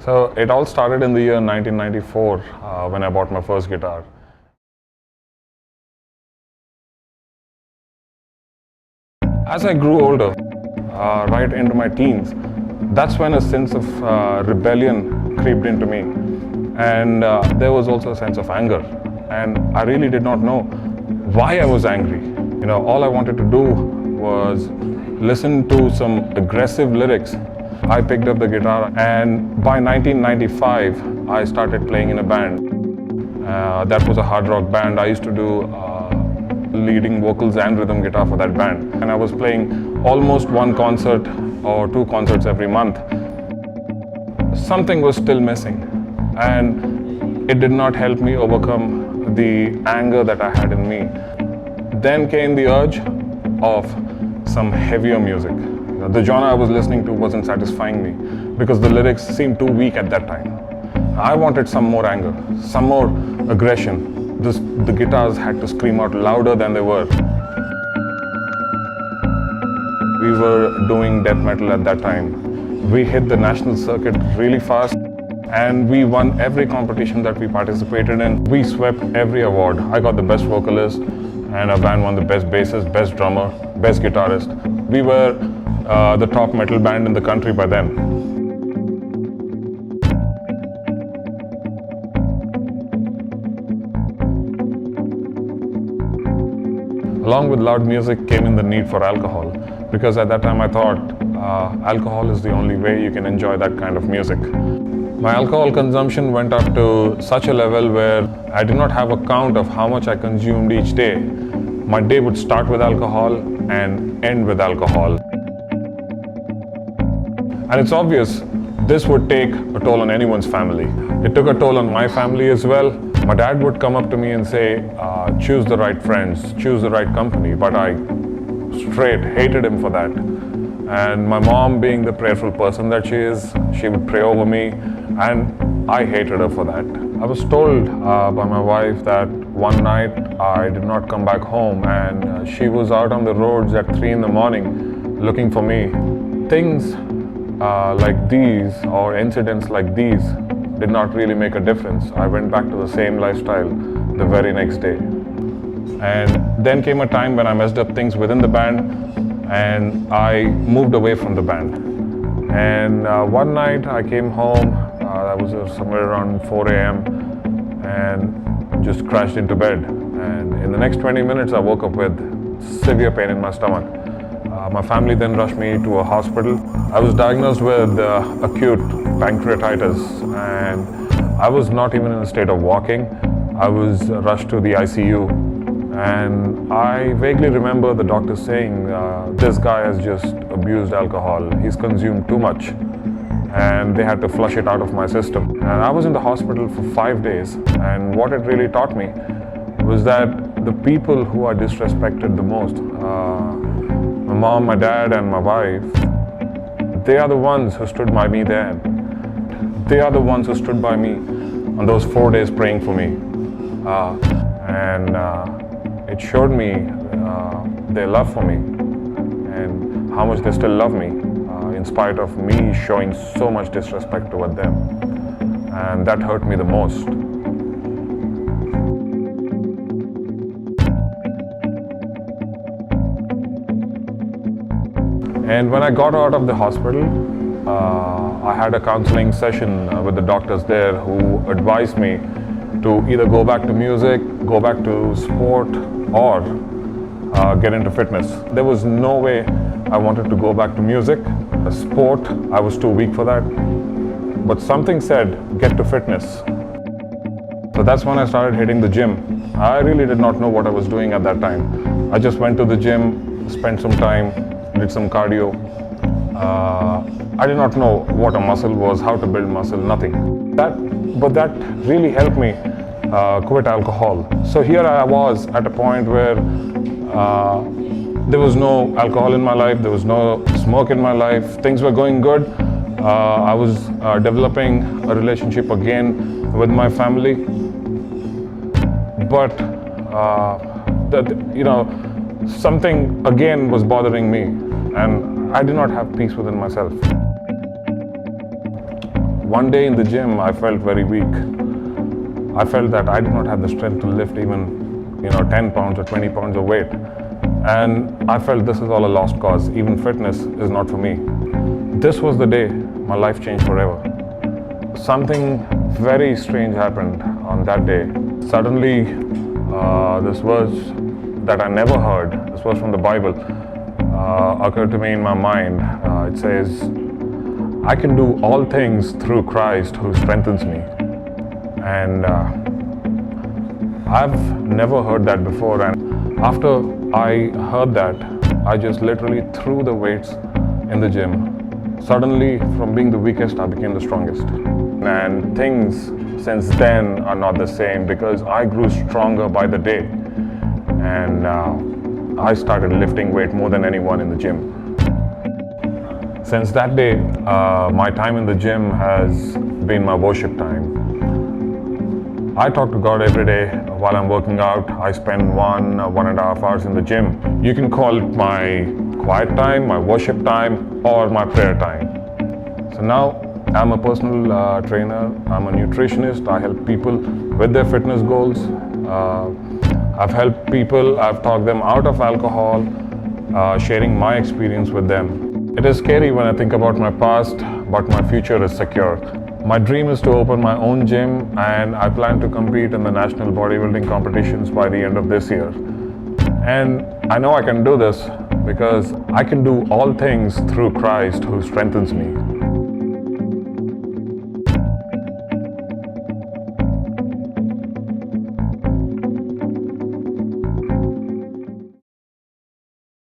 So it all started in the year 1994 when I bought my first guitar. As I grew older, right into my teens, that's when a sense of rebellion creeped into me. And there was also a sense of anger. And I really did not know why I was angry. All I wanted to do was listen to some aggressive lyrics. I picked up the guitar, and by 1995, I started playing in a band. That was a hard rock band. I used to do leading vocals and rhythm guitar for that band. And I was playing almost one concert or two concerts every month. Something was still missing, and it did not help me overcome the anger that I had in me. Then came the urge of some heavier music. The genre I was listening to wasn't satisfying me because the lyrics seemed too weak at that time. I wanted some more anger, some more aggression. The guitars had to scream out louder than they were. We were doing death metal at that time. We hit the national circuit really fast, and we won every competition that we participated in. We swept every award. I got the best vocalist, and our band won the best bassist, best drummer, best guitarist. We were the top metal band in the country by then. Along with loud music came in the need for alcohol, because at that time I thought alcohol is the only way you can enjoy that kind of music. My alcohol consumption went up to such a level where I did not have a count of how much I consumed each day. My day would start with alcohol and end with alcohol. And it's obvious this would take a toll on anyone's family. It took a toll on my family as well. My dad would come up to me and say, choose the right friends, choose the right company, but I straight hated him for that. And my mom, being the prayerful person that she is, she would pray over me, and I hated her for that. I was told by my wife that one night I did not come back home, and she was out on the roads at 3 in the morning looking for me. Things like these, or incidents like these, did not really make a difference. I went back to the same lifestyle the very next day. And then came a time when I messed up things within the band, and I moved away from the band. And one night I came home, that was somewhere around 4 a.m. and just crashed into bed. And in the next 20 minutes I woke up with severe pain in my stomach. My family then rushed me to a hospital. I was diagnosed with acute pancreatitis, and I was not even in a state of walking. I was rushed to the ICU, and I vaguely remember the doctor saying, this guy has just abused alcohol. He's consumed too much, and they had to flush it out of my system. And I was in the hospital for 5 days, and what it really taught me was that the people who are disrespected the most, my mom, my dad, and my wife, they are the ones who stood by me there. They are the ones who stood by me on those 4 days praying for me. And it showed me their love for me and how much they still love me in spite of me showing so much disrespect toward them. And that hurt me the most. And when I got out of the hospital, I had a counseling session with the doctors there who advised me to either go back to music, go back to sport, or get into fitness. There was no way I wanted to go back to music. Sport, I was too weak for that. But something said, get to fitness. So that's when I started hitting the gym. I really did not know what I was doing at that time. I just went to the gym, spent some time, did some cardio. I did not know what a muscle was, how to build muscle, nothing. But that really helped me quit alcohol. So here I was at a point where there was no alcohol in my life, there was no smoke in my life, things were going good. I was developing a relationship again with my family. But something again was bothering me, and I did not have peace within myself. one day in the gym, I felt very weak. I felt that I did not have the strength to lift even, 10 pounds or 20 pounds of weight. And I felt this is all a lost cause. Even fitness is not for me. This was the day my life changed forever. Something very strange happened on that day. Suddenly, this verse that I never heard, this verse from the Bible, occurred to me in my mind. It says, I can do all things through Christ who strengthens me. And I've never heard that before. And after I heard that, I just literally threw the weights in the gym. Suddenly, from being the weakest, I became the strongest. And things since then are not the same because I grew stronger by the day. And I started lifting weight more than anyone in the gym. Since that day, my time in the gym has been my worship time. I talk to God every day while I'm working out. I spend 1.5 hours in the gym. You can call it my quiet time, my worship time, or my prayer time. So now I'm a personal trainer, I'm a nutritionist. I help people with their fitness goals. I've helped people, I've talked them out of alcohol, sharing my experience with them. It is scary when I think about my past, but my future is secure. My dream is to open my own gym, and I plan to compete in the national bodybuilding competitions by the end of this year. And I know I can do this because I can do all things through Christ who strengthens me.